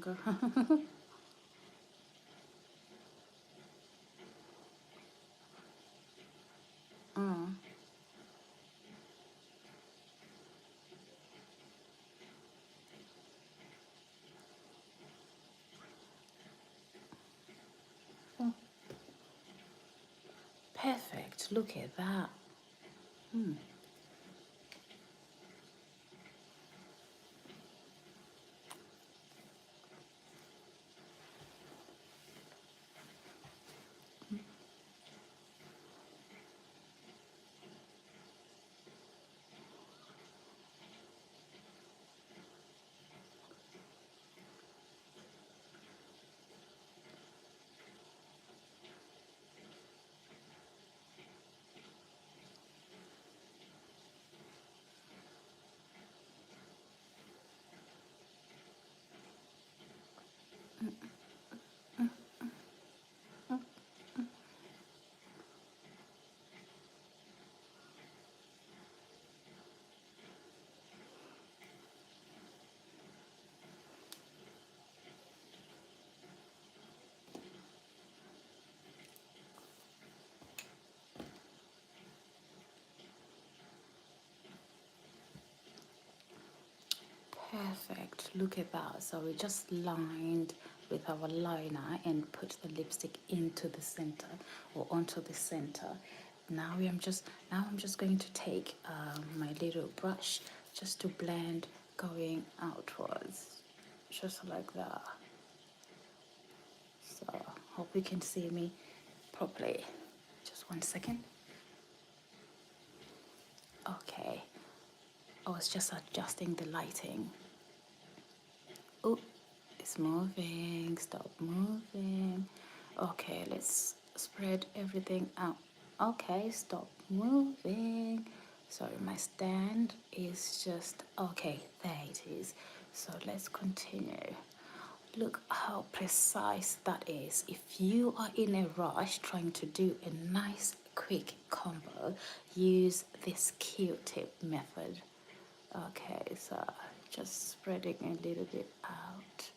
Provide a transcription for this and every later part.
longer. Mm. Oh, perfect. Look at that. Hmm. Perfect. Look at that. So we just lined with our liner and put the lipstick into the center or onto the center. Now I'm just going to take my little brush just to blend going outwards, just like that. So hope you can see me properly. Just 1 second. Okay. I was just adjusting the lighting. Oh, it's moving. Stop moving. Okay, let's spread everything out. Okay, stop moving. Sorry, my stand is just okay. There it is. So let's continue. Look how precise that is. If you are in a rush trying to do a nice quick combo, use this Q-tip method. Okay, so just spreading a little bit out.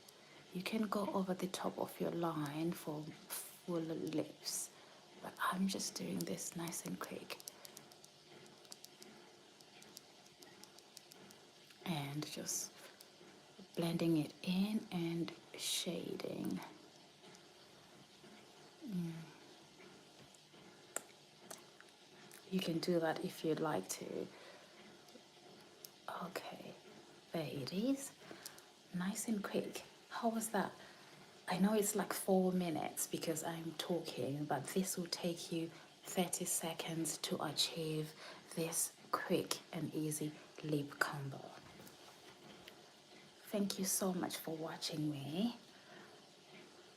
You can go over the top of your line for full lips, but I'm just doing this nice and quick. And just blending it in and shading. You can do that if you'd like to. Okay, there it is. Nice and quick. How was that? I know it's like 4 minutes because I'm talking, but this will take you 30 seconds to achieve this quick and easy lip combo. Thank you so much for watching me.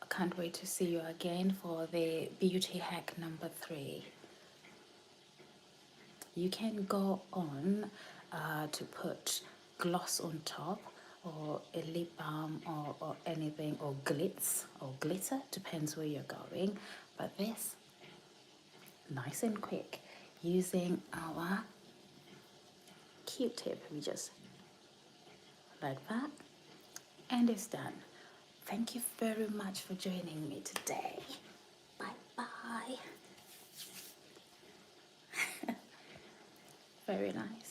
I can't wait to see you again for the beauty hack number 3. You can go on to put gloss on top or a lip balm or anything, or glitz or glitter, depends where you're going. But this, nice and quick, using our Q-tip, we just like that, and it's done. Thank you very much for joining me today. Bye bye. Very nice.